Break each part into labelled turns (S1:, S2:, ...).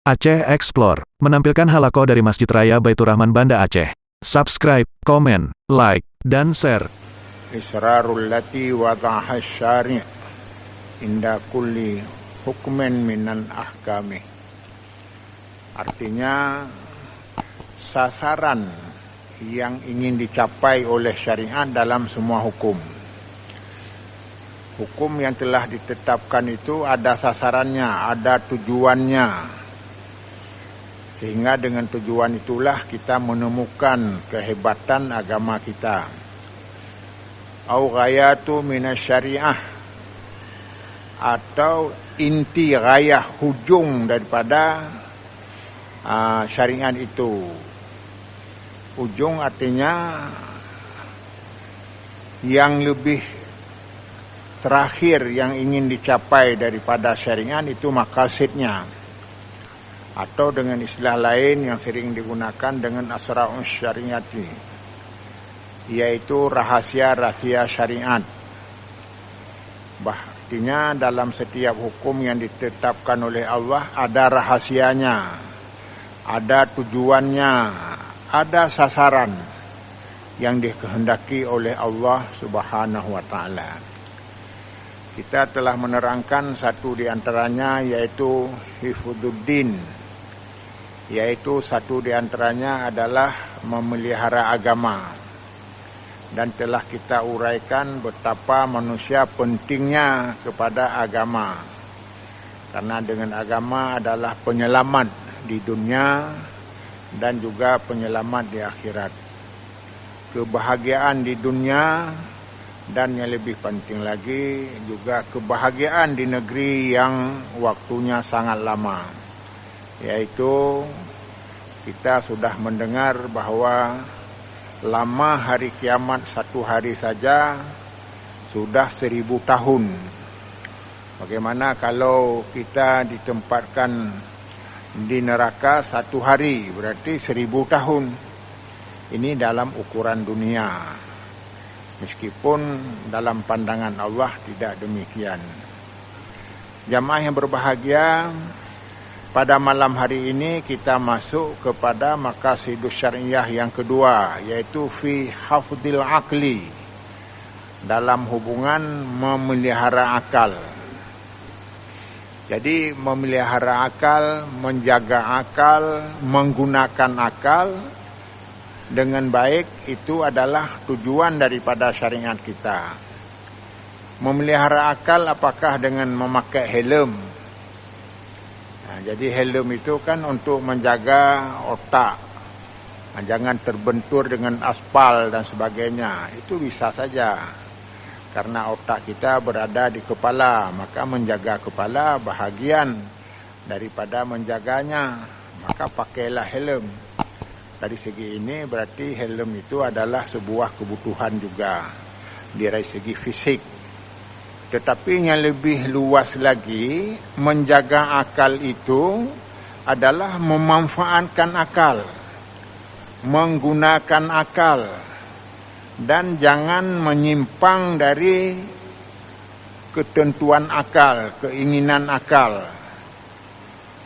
S1: Aceh Explore menampilkan halaqah dari Masjid Raya Baitur Rahman Banda Aceh. Subscribe, komen, like, dan share.
S2: Israrul lati wada'ha syari' inda kulli hukmin minal ahkami. Artinya sasaran yang ingin dicapai oleh syariat dalam semua hukum. Hukum yang telah ditetapkan itu ada sasarannya, ada tujuannya. Sehingga dengan tujuan itulah kita menemukan kehebatan agama kita. Au ghayatu minasyariah, atau inti ghayah, hujung daripada syariat itu. Ujung artinya yang lebih terakhir yang ingin dicapai daripada syariat itu maqasidnya. Atau dengan istilah lain yang sering digunakan dengan asra'us syariati, yaitu rahasia-rahasia syariat. Artinya dalam setiap hukum yang ditetapkan oleh Allah ada rahasianya, ada tujuannya, ada sasaran yang dikehendaki oleh Allah Subhanahu wa ta'ala. Kita telah menerangkan satu di antaranya, yaitu hifdzuddin, yaitu satu di antaranya adalah memelihara agama. Dan telah kita uraikan betapa manusia pentingnya kepada agama, karena dengan agama adalah penyelamat di dunia dan juga penyelamat di akhirat. Kebahagiaan di dunia, dan yang lebih penting lagi juga kebahagiaan di negeri yang waktunya sangat lama, yaitu kita sudah mendengar bahwa lama hari kiamat satu hari saja sudah 1000 tahun. Bagaimana kalau kita ditempatkan di neraka satu hari, berarti 1000 tahun. Ini dalam ukuran dunia. Meskipun dalam pandangan Allah tidak demikian. Jamaah yang berbahagia, pada malam hari ini kita masuk kepada maqasidus syariah yang kedua, yaitu fi hafdzil aqli, dalam hubungan memelihara akal. Jadi memelihara akal, menjaga akal, menggunakan akal dengan baik, itu adalah tujuan daripada syariat kita. Memelihara akal apakah dengan memakai helm? Jadi helm itu kan untuk menjaga otak, jangan terbentur dengan aspal dan sebagainya. Itu bisa saja, karena otak kita berada di kepala, maka menjaga kepala bahagian daripada menjaganya, maka pakailah helm. Dari segi ini berarti helm itu adalah sebuah kebutuhan juga dari segi fisik. Tetapi yang lebih luas lagi, menjaga akal itu adalah memanfaatkan akal, menggunakan akal, dan jangan menyimpang dari ketentuan akal, keinginan akal.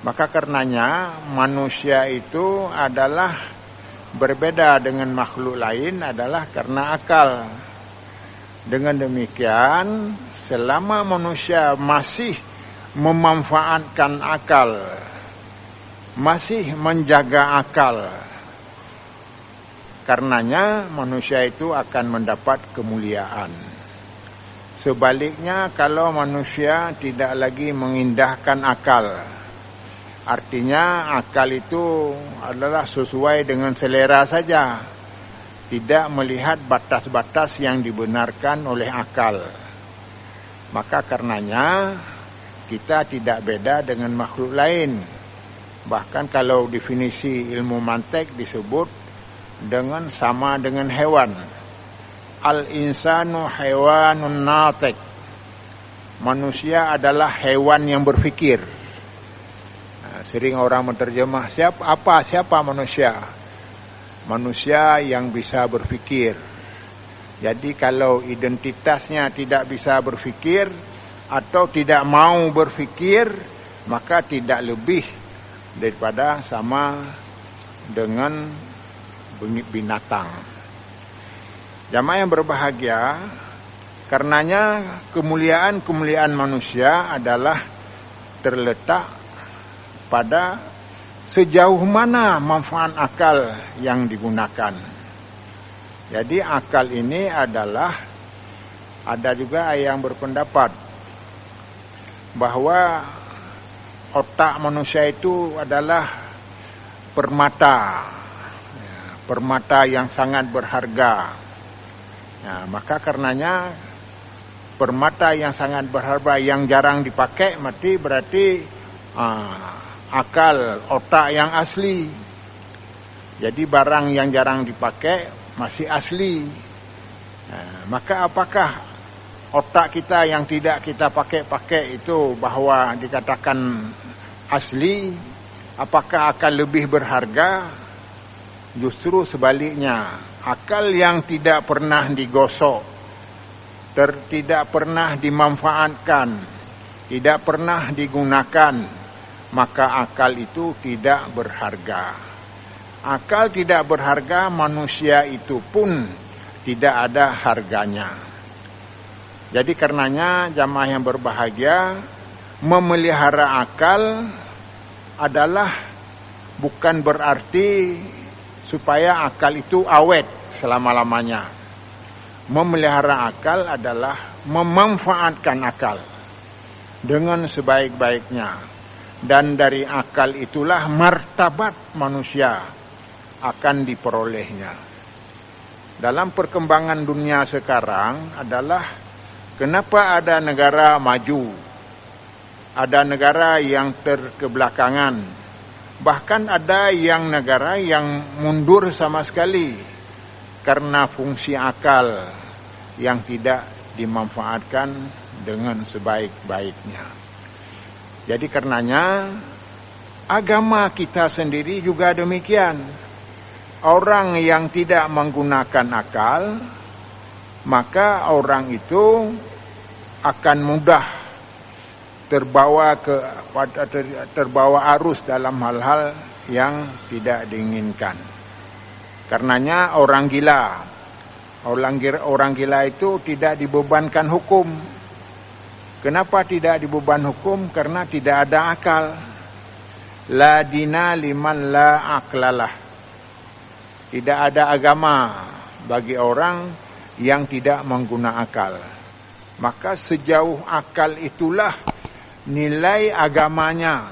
S2: Maka karenanya manusia itu adalah berbeda dengan makhluk lain adalah karena akal. Dengan demikian, selama manusia masih memanfaatkan akal, masih menjaga akal, karenanya manusia itu akan mendapat kemuliaan. Sebaliknya, kalau manusia tidak lagi mengindahkan akal, artinya akal itu adalah sesuai dengan selera saja, tidak melihat batas-batas yang dibenarkan oleh akal, maka karenanya kita tidak beda dengan makhluk lain. Bahkan kalau definisi ilmu mantik disebut dengan sama dengan hewan. Al-insanu hewanun natik. Manusia adalah hewan yang berfikir. Sering orang menterjemah, siapa manusia? Manusia yang bisa berfikir. Jadi kalau identitasnya tidak bisa berfikir atau tidak mau berfikir, maka tidak lebih daripada sama dengan binatang. Jamaah yang berbahagia, karenanya kemuliaan manusia adalah terletak pada sejauh mana manfaat akal yang digunakan. Jadi akal ini adalah, ada juga yang berpendapat bahwa otak manusia itu adalah permata yang sangat berharga. Nah, maka karenanya permata yang sangat berharga yang jarang dipakai berarti akal, otak yang asli. Jadi barang yang jarang dipakai masih asli. Nah, maka apakah otak kita yang tidak kita pakai itu bahwa dikatakan asli? Apakah akan lebih berharga? Justru sebaliknya, akal yang tidak pernah digosok, tidak pernah dimanfaatkan, tidak pernah digunakan, maka akal itu tidak berharga. Akal tidak berharga, manusia itu pun tidak ada harganya. Jadi karenanya jamaah yang berbahagia, memelihara akal adalah bukan berarti supaya akal itu awet selama-lamanya. Memelihara akal adalah memanfaatkan akal dengan sebaik-baiknya. Dan dari akal itulah martabat manusia akan diperolehnya. Dalam perkembangan dunia sekarang adalah kenapa ada negara maju, ada negara yang terkebelakangan, bahkan ada yang negara yang mundur sama sekali karena fungsi akal yang tidak dimanfaatkan dengan sebaik-baiknya. Jadi karenanya agama kita sendiri juga demikian. Orang yang tidak menggunakan akal, maka orang itu akan mudah terbawa arus dalam hal-hal yang tidak diinginkan. Karenanya orang gila itu tidak dibebankan hukum. Kenapa tidak dibeban hukum? Karena tidak ada akal. La dina liman la aklalah. Tidak ada agama bagi orang yang tidak menggunakan akal. Maka sejauh akal itulah nilai agamanya.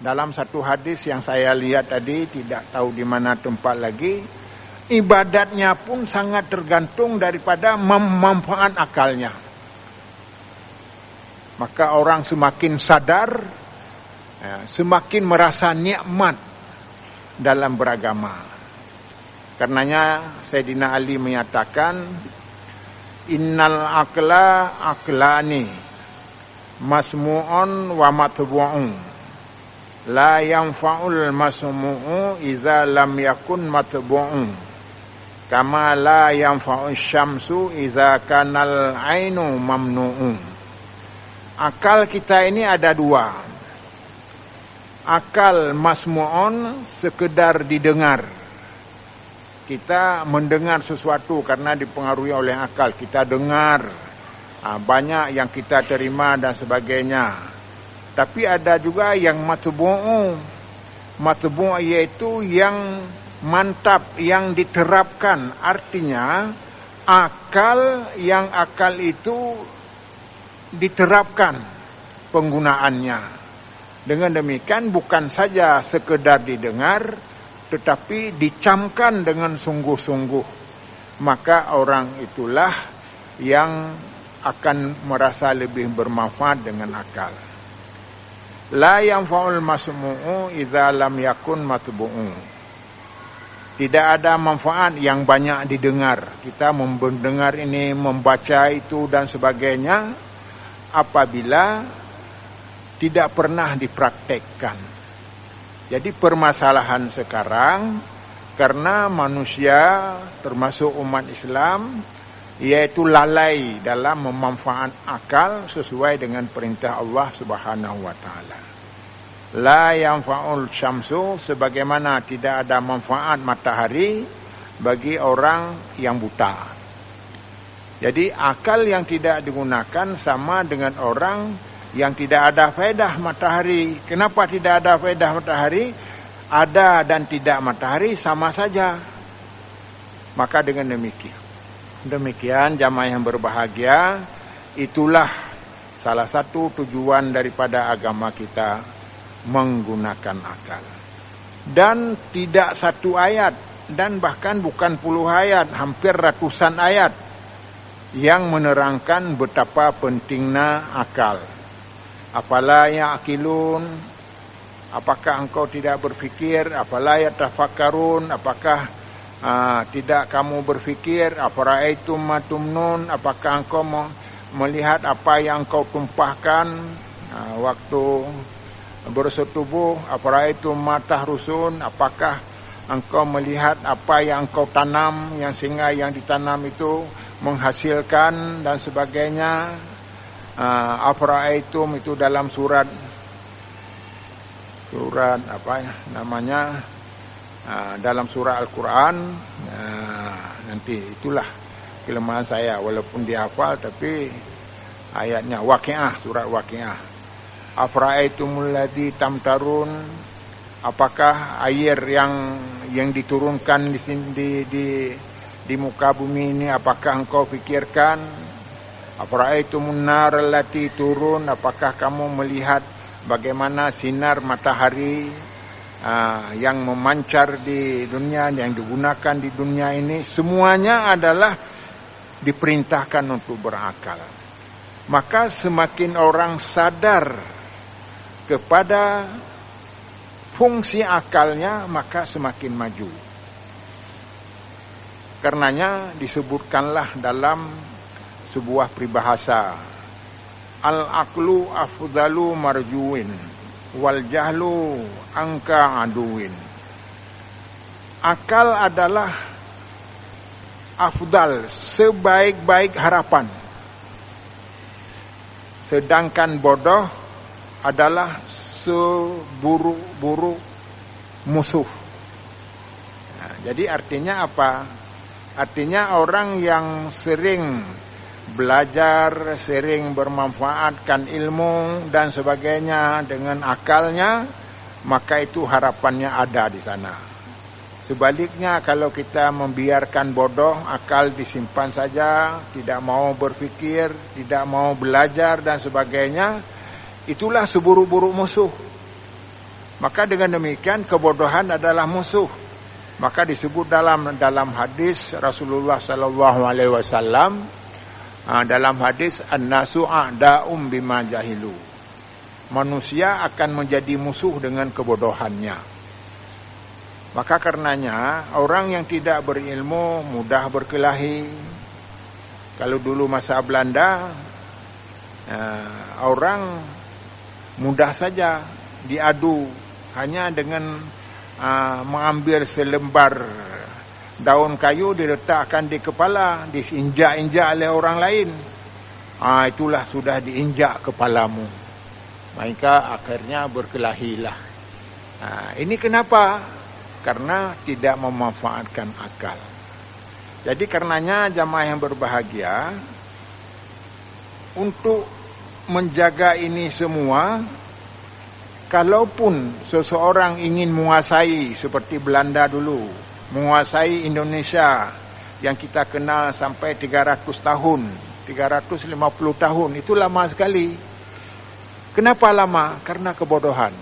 S2: Dalam satu hadis yang saya lihat tadi, tidak tahu di mana tempat lagi, ibadatnya pun sangat tergantung daripada manfaat akalnya. Maka orang semakin sadar, semakin merasa nikmat dalam beragama. Karenanya Sayyidina Ali menyatakan, innal aqla aqlani masmu'un wa matbu'un la yanfa'ul masmu'u idza lam yakun matbu'un kama la yanfa'us syamsu idza kanal ainu mamnu'un. Akal kita ini ada dua. Akal masmu'un, sekedar didengar. Kita mendengar sesuatu karena dipengaruhi oleh akal. Kita dengar, banyak yang kita terima dan sebagainya. Tapi ada juga yang matbu'u. Matbu'u yaitu yang mantap, yang diterapkan. Artinya akal itu diterapkan penggunaannya. Dengan demikian bukan saja sekedar didengar, tetapi dicamkan dengan sungguh-sungguh. Maka orang itulah yang akan merasa lebih bermanfaat dengan akal. La yanfa'ul masmu'u idza lam yakun matbu'u. Tidak ada manfaat yang banyak didengar. Kita mendengar ini, membaca itu dan sebagainya, apabila tidak pernah dipraktekkan. Jadi permasalahan sekarang, karena manusia termasuk umat Islam, yaitu lalai dalam memanfaatkan akal sesuai dengan perintah Allah Subhanahu wa taala. La yanfa'ul syamsu, sebagaimana tidak ada manfaat matahari bagi orang yang buta. Jadi akal yang tidak digunakan sama dengan orang yang tidak ada faedah matahari. Kenapa tidak ada faedah matahari? Ada dan tidak matahari sama saja. Maka dengan demikian jamaah yang berbahagia, itulah salah satu tujuan daripada agama kita, menggunakan akal. Dan tidak satu ayat, dan bahkan bukan puluh ayat, hampir ratusan ayat yang menerangkan betapa pentingnya akal. Afala ya'qilun, apakah engkau tidak berfikir? Afala yatafakkarun, apakah tidak kamu berfikir? Afara'aitum ma tumnun, apakah engkau melihat apa yang engkau tumpahkan waktu bersetubuh? Afara'aitum ma tahrusun, apakah engkau melihat apa yang engkau tanam, yang sehingga yang ditanam itu menghasilkan dan sebagainya. Afara'aitum itu dalam surat apa namanya, dalam surah Al-Quran. Nanti itulah kelemahan saya, walaupun dihafal tapi ayatnya Waqiah, surat Waqiah. Afara'aitumul ladzi tamtarun, apakah air yang diturunkan di sini di muka bumi ini, apakah engkau fikirkan? Afara'aitumun nar allati turun, apakah kamu melihat bagaimana sinar matahari yang memancar di dunia, yang digunakan di dunia ini? Semuanya adalah diperintahkan untuk berakal. Maka semakin orang sadar kepada fungsi akalnya, maka semakin maju. Karenanya disebutkanlah dalam sebuah peribahasa, al-aqlu afdalu marjuin wal jahlu angka aduin. Akal adalah afdal, sebaik-baik harapan, sedangkan bodoh adalah seburuk-buruk musuh. Jadi artinya apa? Artinya orang yang sering belajar, sering bermanfaatkan ilmu dan sebagainya dengan akalnya, maka itu harapannya ada di sana. Sebaliknya, kalau kita membiarkan bodoh, akal disimpan saja, tidak mau berpikir, tidak mau belajar dan sebagainya, itulah seburuk-buruk musuh. Maka dengan demikian kebodohan adalah musuh. Maka disebut dalam hadis Rasulullah sallallahu alaihi wasallam, dalam hadis an-nasu a'da'um bima jahilu, manusia akan menjadi musuh dengan kebodohannya. Maka karenanya orang yang tidak berilmu mudah berkelahi. Kalau dulu masa Belanda, orang mudah saja diadu hanya dengan mengambil selembar daun kayu, diletakkan di kepala, diinjak-injak oleh orang lain. Itulah sudah diinjak kepalamu. Maka akhirnya berkelahilah. Ini kenapa? Karena tidak memanfaatkan akal. Jadi karenanya jamaah yang berbahagia, untuk menjaga ini semua, kalaupun seseorang ingin menguasai seperti Belanda dulu, menguasai Indonesia yang kita kenal sampai 300 tahun, 350 tahun, itu lama sekali. Kenapa lama? Karena kebodohan.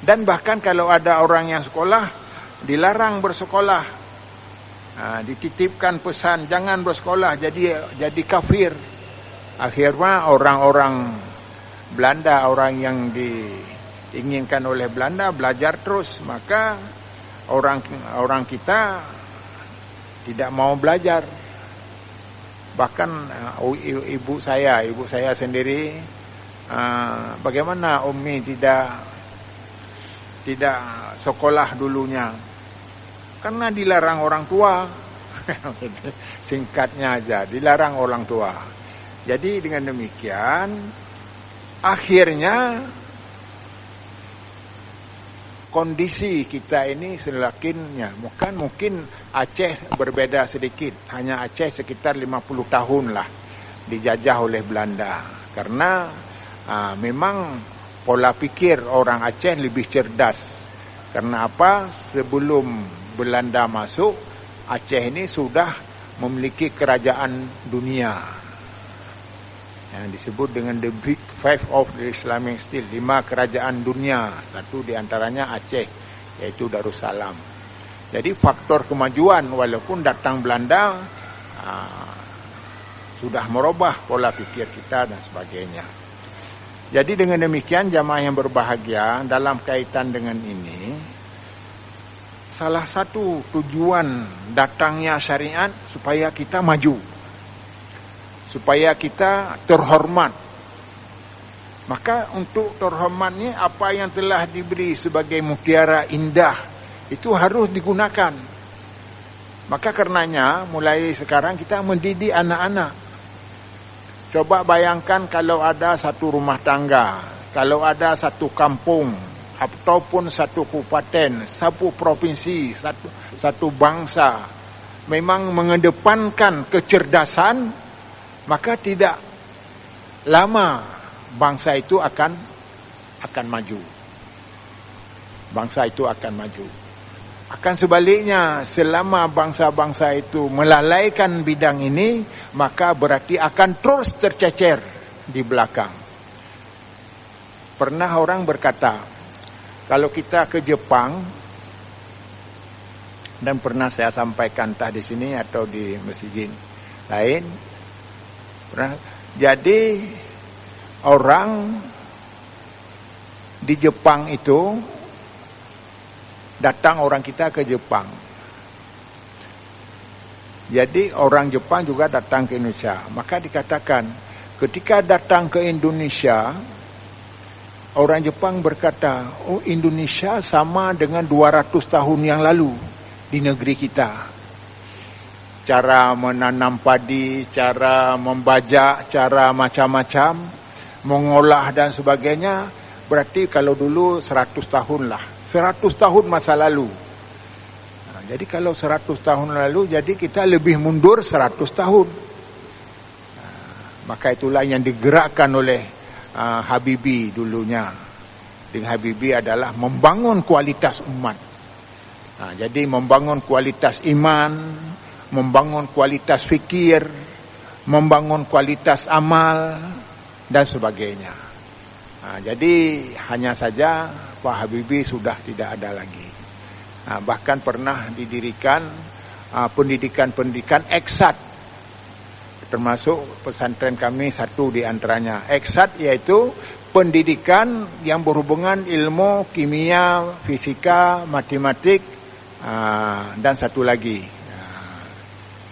S2: Dan bahkan kalau ada orang yang sekolah, dilarang bersekolah, dititipkan pesan jangan bersekolah, jadi kafir. Akhirnya orang-orang Belanda, orang yang diinginkan oleh Belanda, belajar terus. Maka orang kita tidak mau belajar. Bahkan ibu saya sendiri, bagaimana Umi tidak sekolah dulunya? Karena dilarang orang tua. Singkatnya aja, dilarang orang tua. Jadi dengan demikian, akhirnya kondisi kita ini semakinnya mungkin Aceh berbeda sedikit, hanya Aceh sekitar 50 tahun lah dijajah oleh Belanda, karena memang pola pikir orang Aceh lebih cerdas. Karena apa? Sebelum Belanda masuk, Aceh ini sudah memiliki kerajaan dunia yang disebut dengan the Big Five of the Islamic Steel, 5 kerajaan dunia, satu diantaranya Aceh, yaitu Darussalam. Jadi faktor kemajuan, walaupun datang Belanda, sudah merubah pola pikir kita dan sebagainya. Jadi dengan demikian jamaah yang berbahagia, dalam kaitan dengan ini, salah satu tujuan datangnya syariat supaya kita maju, supaya kita terhormat. Maka untuk terhormatnya, apa yang telah diberi sebagai mutiara indah itu harus digunakan. Maka karenanya mulai sekarang kita mendidik anak-anak. Coba bayangkan kalau ada satu rumah tangga, kalau ada satu kampung, ataupun satu kabupaten, satu provinsi, satu bangsa memang mengedepankan kecerdasan, maka tidak lama bangsa itu akan maju. Bangsa itu akan maju. Akan sebaliknya, selama bangsa-bangsa itu melalaikan bidang ini, maka berarti akan terus tercecer di belakang. Pernah orang berkata, kalau kita ke Jepang, dan pernah saya sampaikan entah di sini atau di masjid lain, jadi orang di Jepang itu, datang orang kita ke Jepang. Jadi orang Jepang juga datang ke Indonesia. Maka dikatakan, ketika datang ke Indonesia, orang Jepang berkata, oh Indonesia sama dengan 200 tahun yang lalu di negeri kita. Cara menanam padi, cara membajak, cara macam-macam, mengolah dan sebagainya. Berarti kalau dulu 100 tahun lah. 100 tahun masa lalu. Jadi kalau 100 tahun lalu, jadi kita lebih mundur 100 tahun. Maka itulah yang digerakkan oleh Habibie dulunya. Dengan Habibie adalah membangun kualitas umat. Jadi membangun kualitas iman, membangun kualitas fikir, membangun kualitas amal, dan sebagainya. Jadi hanya saja Pak Habibie sudah tidak ada lagi. Bahkan pernah didirikan pendidikan-pendidikan eksat, termasuk pesantren kami satu di antaranya. Eksat yaitu pendidikan yang berhubungan ilmu kimia, fisika, matematik, dan satu lagi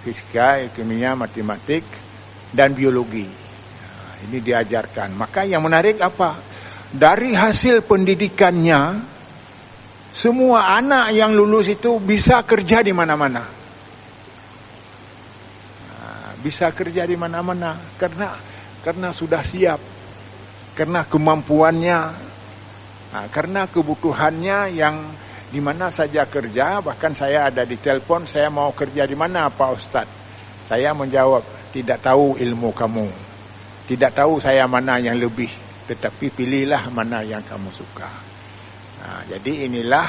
S2: fisika, kimia, matematik, dan biologi. Ini diajarkan. Maka yang menarik apa? Dari hasil pendidikannya, semua anak yang lulus itu bisa kerja di mana-mana. Bisa kerja di mana-mana karena sudah siap, karena kemampuannya, karena kebutuhannya yang di mana saja kerja. Bahkan saya ada di telepon, saya mau kerja di mana Pak Ustadz? Saya menjawab, tidak tahu ilmu kamu, tidak tahu saya mana yang lebih, tetapi pilihlah mana yang kamu suka. Jadi inilah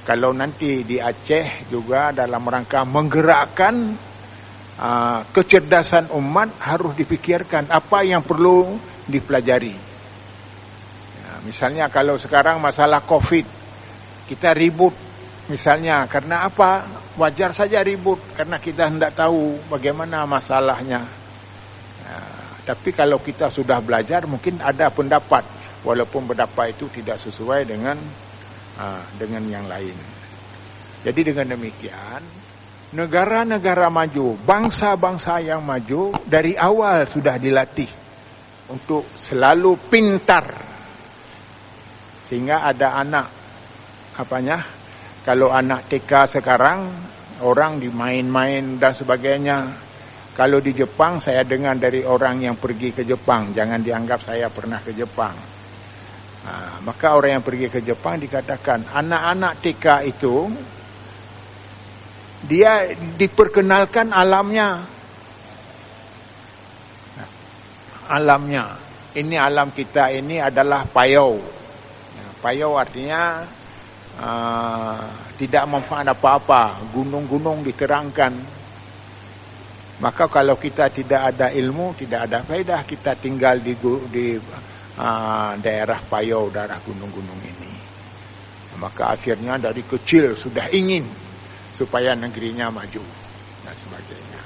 S2: kalau nanti di Aceh juga dalam rangka menggerakkan kecerdasan umat, harus dipikirkan apa yang perlu dipelajari. Misalnya kalau sekarang masalah COVID, kita ribut misalnya karena apa? Wajar saja ribut karena kita hendak tahu bagaimana masalahnya. Tapi kalau kita sudah belajar, mungkin ada pendapat, walaupun pendapat itu tidak sesuai dengan yang lain. Jadi dengan demikian, negara-negara maju, bangsa-bangsa yang maju dari awal sudah dilatih untuk selalu pintar, sehingga ada anak kalau anak TK sekarang orang dimain-main dan sebagainya, Kalau di Jepang saya dengar dari orang yang pergi ke Jepang, jangan dianggap saya pernah ke Jepang. Maka orang yang pergi ke Jepang dikatakan anak-anak TK itu dia diperkenalkan alamnya. Ini alam kita ini adalah payau. Payau artinya tidak manfaat apa-apa. Gunung-gunung diterangkan. Maka kalau kita tidak ada ilmu, tidak ada faedah kita tinggal di daerah payau, daerah gunung-gunung ini. Maka akhirnya dari kecil sudah ingin supaya negerinya maju dan sebagainya.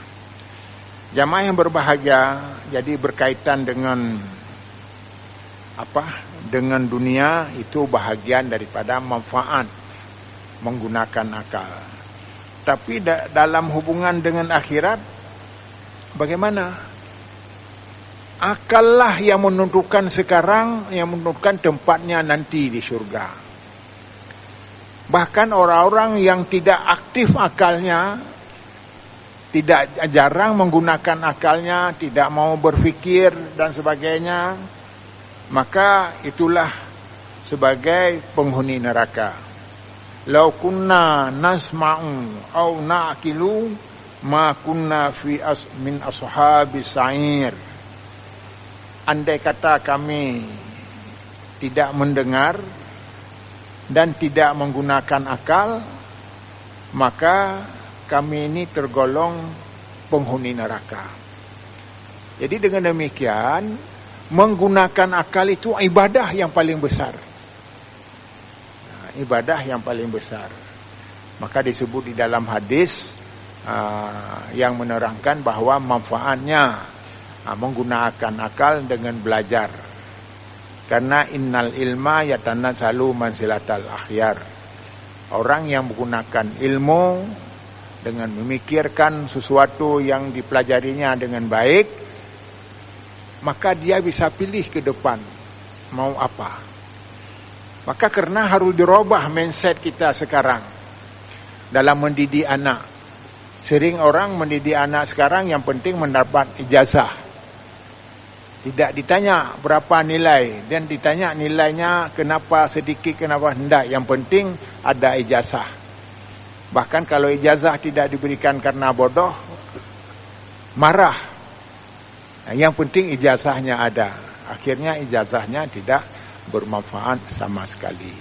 S2: Jamaah yang berbahagia, jadi berkaitan dengan dengan dunia itu bahagian daripada manfaat menggunakan akal. Tapi dalam hubungan dengan akhirat, bagaimana? Akal lah yang menentukan sekarang, yang menentukan tempatnya nanti di surga. Bahkan orang-orang yang tidak aktif akalnya, tidak jarang menggunakan akalnya, tidak mau berfikir dan sebagainya, maka itulah sebagai penghuni neraka. Lau kunna nasma'u au na'qilu ma kunna min ashabis sa'ir. Andai kata kami tidak mendengar dan tidak menggunakan akal, maka kami ini tergolong penghuni neraka. Jadi dengan demikian, menggunakan akal itu ibadah yang paling besar. Ibadah yang paling besar. Maka disebut di dalam hadis yang menerangkan bahwa manfaatnya menggunakan akal dengan belajar. Karena innal ilma yatanazzalu manzilatal akhyar. Orang yang menggunakan ilmu dengan memikirkan sesuatu yang dipelajarinya dengan baik, maka dia bisa pilih ke depan mau apa. Maka karena harus dirubah mindset kita sekarang dalam mendidik anak. Sering orang mendidik anak sekarang yang penting mendapat ijazah. Tidak ditanya berapa nilai, dan ditanya nilainya kenapa sedikit, kenapa hendak. Yang penting ada ijazah. Bahkan kalau ijazah tidak diberikan karena bodoh, marah. Yang penting ijazahnya ada. Akhirnya ijazahnya tidak bermanfaat sama sekali.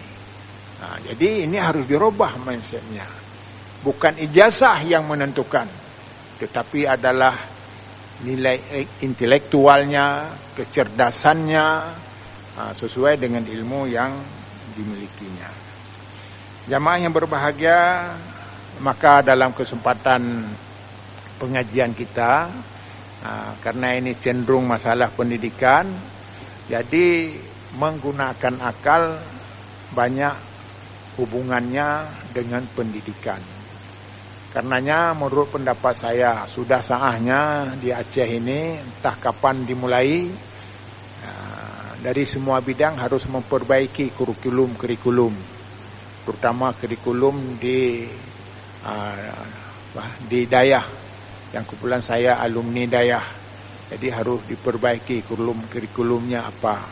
S2: Jadi ini harus dirubah mindsetnya. Bukan ijazah yang menentukan, tetapi adalah nilai intelektualnya, kecerdasannya, sesuai dengan ilmu yang dimilikinya. Jamaah yang berbahagia, maka dalam kesempatan pengajian kita, karena ini cenderung masalah pendidikan, jadi menggunakan akal banyak hubungannya dengan pendidikan. Karenanya menurut pendapat saya sudah saatnya di Aceh ini, entah kapan dimulai, dari semua bidang harus memperbaiki kurikulum, terutama kurikulum di Dayah, yang kebetulan saya alumni Dayah. Jadi harus diperbaiki kurikulumnya apa,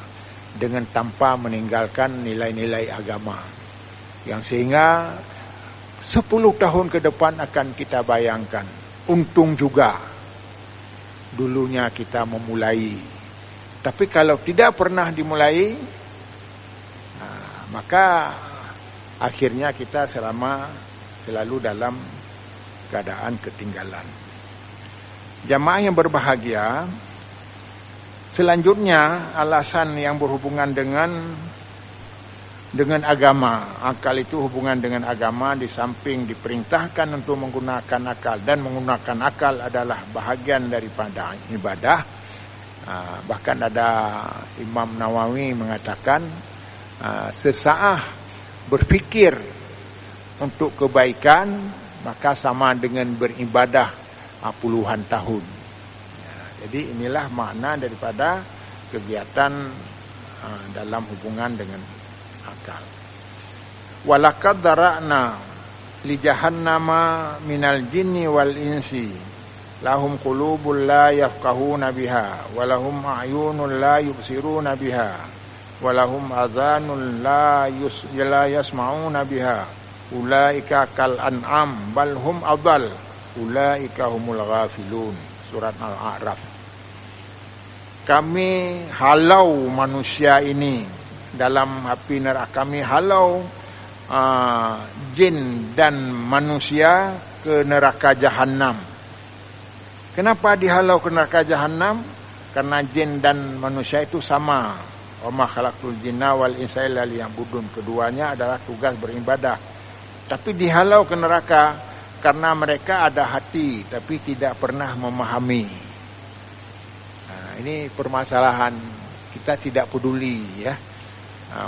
S2: dengan tanpa meninggalkan nilai-nilai agama, yang sehingga 10 tahun ke depan akan kita bayangkan. Untung juga dulunya kita memulai. Tapi kalau tidak pernah dimulai, maka akhirnya kita selalu dalam keadaan ketinggalan. Jamaah yang berbahagia, selanjutnya alasan yang berhubungan dengan agama. Akal itu hubungan dengan agama, di samping diperintahkan untuk menggunakan akal, dan menggunakan akal adalah bahagian daripada ibadah. Bahkan ada Imam Nawawi mengatakan, sesaat berfikir untuk kebaikan maka sama dengan beribadah puluhan tahun. Jadi inilah makna daripada kegiatan dalam hubungan dengan akal. Walaqad dara'na li jahannama minal jinni wal insi lahum qulubun la yafqahuna biha wa lahum a'yunun la yubsiruna biha wa lahum adhanun la yasma'una biha ulaika kal an'am bal hum adall ulaika humul ghafilun. Surat Al-A'raf. Kami halau manusia ini dalam api neraka, kami halau jin dan manusia ke neraka jahanam. Kenapa dihalau ke neraka jahanam? Karena jin dan manusia itu sama. Wa ma khalaqtul jinna wal insa illa liya'budun. Keduanya adalah tugas beribadah. Tapi dihalau ke neraka karena mereka ada hati tapi tidak pernah memahami. Nah, ini permasalahan, kita tidak peduli ya.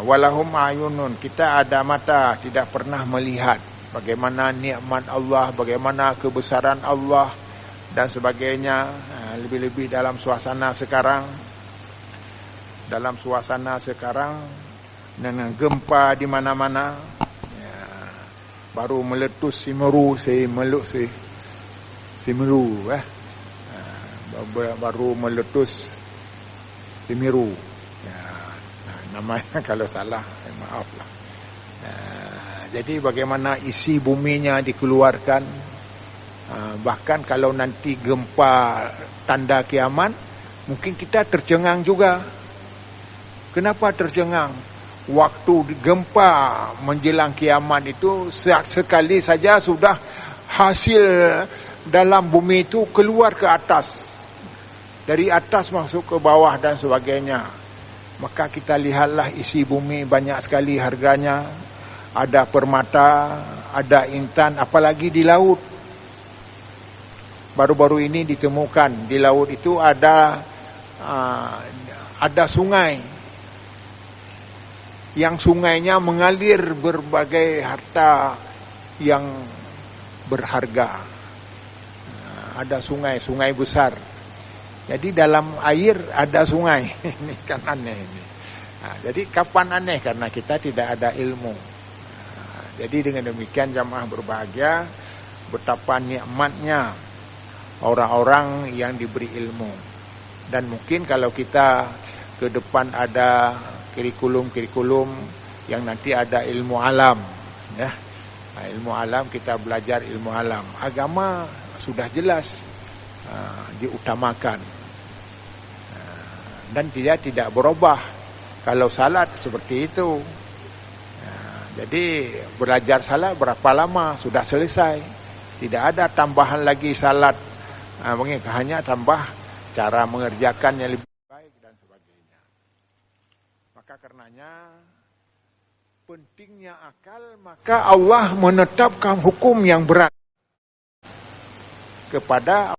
S2: Walahum ayunun, kita ada mata tidak pernah melihat bagaimana nikmat Allah, bagaimana kebesaran Allah dan sebagainya. Lebih-lebih dalam suasana sekarang dengan gempa di mana-mana, baru meletus Semeru, baru meletus Semeru. Namanya kalau salah, maaflah. Jadi bagaimana isi buminya dikeluarkan. Bahkan kalau nanti gempa tanda kiamat, mungkin kita tercengang juga. Kenapa tercengang? Waktu gempa menjelang kiamat itu sekali saja sudah hasil dalam bumi itu keluar ke atas, dari atas masuk ke bawah dan sebagainya. Maka kita lihatlah isi bumi banyak sekali harganya. Ada permata, ada intan, apalagi di laut. Baru-baru ini ditemukan di laut itu ada sungai. Yang sungainya mengalir berbagai harta yang berharga. Ada sungai besar. Jadi dalam air ada sungai. Ini kan aneh ini. Jadi kapan aneh? Karena kita tidak ada ilmu. Jadi dengan demikian jamaah berbahagia, betapa nikmatnya orang-orang yang diberi ilmu. Dan mungkin kalau kita ke depan ada kurikulum yang nanti ada ilmu alam, ya. Ilmu alam, kita belajar ilmu alam. Agama sudah jelas diutamakan. Dan tidak berubah. Kalau salat seperti itu. Jadi belajar salat berapa lama sudah selesai. Tidak ada tambahan lagi salat. Hanya tambah cara mengerjakan yang lebih baik dan sebagainya. Maka karenanya pentingnya akal, maka Allah menetapkan hukum yang berat kepada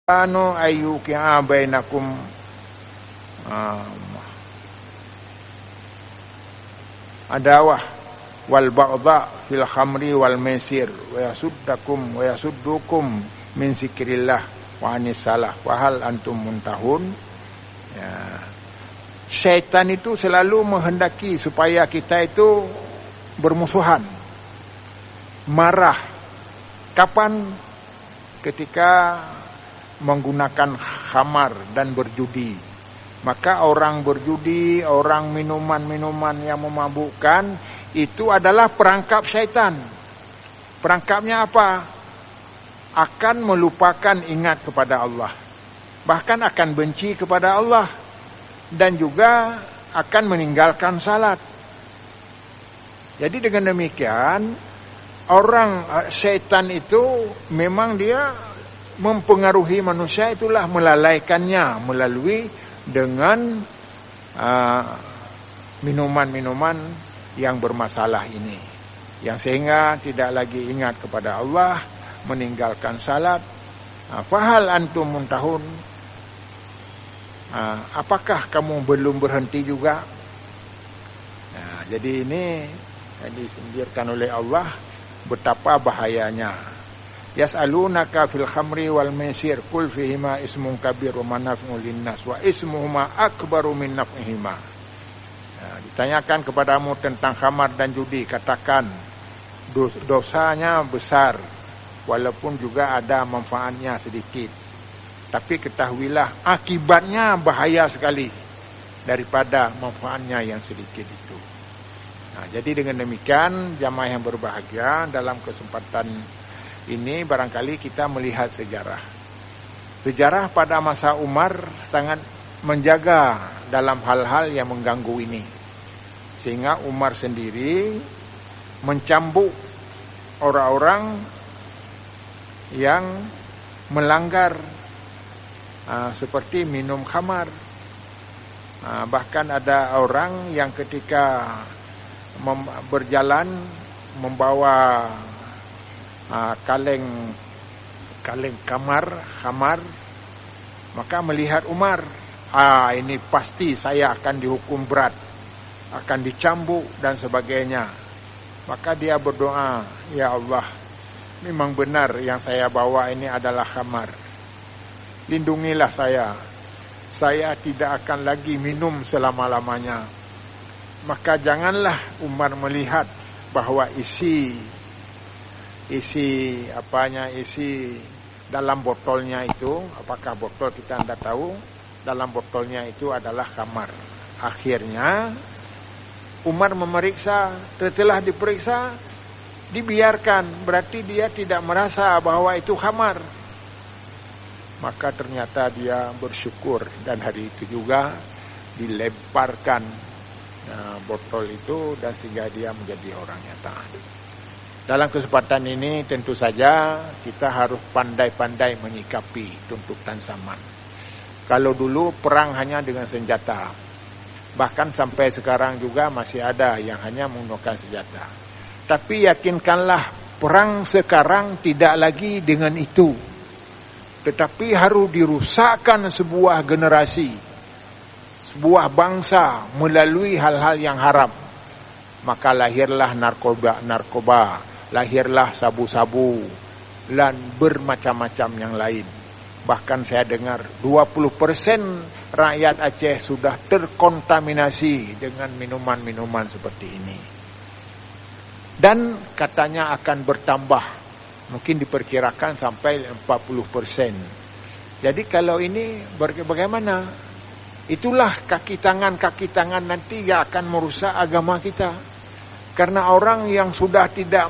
S2: anu ayyuki'a bainakum adawah wal baghdha fil khamri wal maisir wa yasuddukum min zikrillah wa anis salah wa hal antum muntahun. Ya. Syaitan itu selalu menghendaki supaya kita itu bermusuhan, marah. Kapan? Ketika menggunakan khamar dan berjudi. Maka orang berjudi, orang minuman-minuman yang memabukkan, itu adalah perangkap syaitan. Perangkapnya apa? Akan melupakan ingat kepada Allah. Bahkan akan benci kepada Allah. Dan juga akan meninggalkan salat. Jadi dengan demikian, orang syaitan itu memang dia mempengaruhi manusia, itulah melalaikannya melalui dengan minuman-minuman yang bermasalah ini, yang sehingga tidak lagi ingat kepada Allah, meninggalkan salat. Fahal antum muntahun, apakah kamu belum berhenti juga? Jadi ini disindirkan oleh Allah betapa bahayanya. Yas'alunaka fil khamri wal maisir qul fihima ismun kabir wa manafi'un linnas wa ismuhuma akbaru min naf'ihima. Ditanyakan kepadamu tentang khamar dan judi, katakan dosanya besar, walaupun juga ada manfaatnya sedikit. Tapi ketahuilah akibatnya bahaya sekali daripada manfaatnya yang sedikit itu. Nah, jadi dengan demikian jamaah yang berbahagia, dalam kesempatan ini barangkali kita melihat sejarah. Sejarah pada masa Umar sangat menjaga dalam hal-hal yang mengganggu ini. Sehingga Umar sendiri mencambuk orang-orang yang melanggar seperti minum khamar. Bahkan ada orang yang ketika berjalan membawa kaleng khamar, maka melihat Umar, ini pasti saya akan dihukum berat, akan dicambuk dan sebagainya. Maka dia berdoa, ya Allah, memang benar yang saya bawa ini adalah khamar, lindungilah saya tidak akan lagi minum selama-lamanya. Maka janganlah Umar melihat bahwa isi dalam botolnya itu, apakah botol kita tidak tahu, dalam botolnya itu adalah khamar. Akhirnya Umar memeriksa, setelah diperiksa dibiarkan, berarti dia tidak merasa bahwa itu khamar. Maka ternyata dia bersyukur, dan hari itu juga dilemparkan botol itu, dan sehingga dia menjadi orang yang taat. Dalam kesempatan ini tentu saja kita harus pandai-pandai menyikapi tuntutan zaman. Kalau dulu perang hanya dengan senjata, bahkan sampai sekarang juga masih ada yang hanya menggunakan senjata. Tapi yakinkanlah perang sekarang tidak lagi dengan itu, tetapi harus dirusakkan sebuah generasi, sebuah bangsa melalui hal-hal yang haram. Maka lahirlah narkoba, lahirlah sabu-sabu, dan bermacam-macam yang lain. Bahkan saya dengar 20% rakyat Aceh sudah terkontaminasi dengan minuman-minuman seperti ini. Dan katanya akan bertambah, mungkin diperkirakan sampai 40%. Jadi kalau ini bagaimana? Itulah kaki tangan nanti yang akan merusak agama kita. Karena orang yang sudah tidak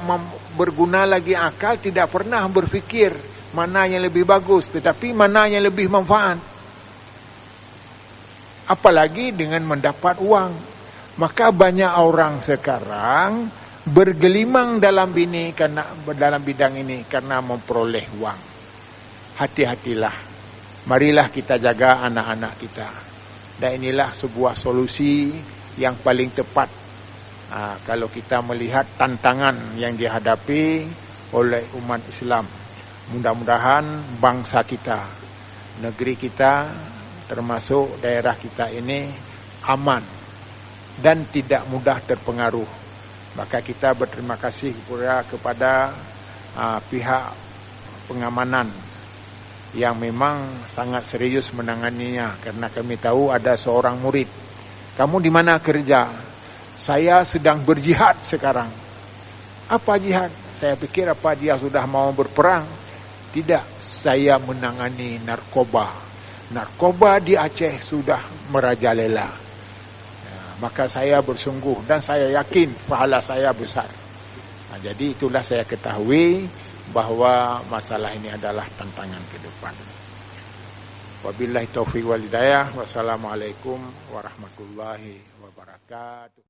S2: berguna lagi akal, tidak pernah berfikir mana yang lebih bagus, tetapi mana yang lebih manfaat. Apalagi dengan mendapat uang. Maka banyak orang sekarang bergelimang dalam bidang ini karena memperoleh uang. Hati-hatilah. Marilah kita jaga anak-anak kita. Dan inilah sebuah solusi yang paling tepat. Kalau kita melihat tantangan yang dihadapi oleh umat Islam. Mudah-mudahan bangsa kita, negeri kita, termasuk daerah kita ini aman dan tidak mudah terpengaruh. Maka kita berterima kasih kepada pihak pengamanan yang memang sangat serius menanganinya. Karena kami tahu ada seorang murid, kamu di mana kerja? Saya sedang berjihad sekarang. Apa jihad? Saya pikir apa dia sudah mau berperang? Tidak, saya menangani narkoba. Narkoba di Aceh sudah merajalela. Maka saya bersungguh dan saya yakin pahala saya besar. Jadi itulah saya ketahui bahwa masalah ini adalah tantangan ke depan. Wabillahi taufiq wal hidayah. Wassalamualaikum warahmatullahi wabarakatuh.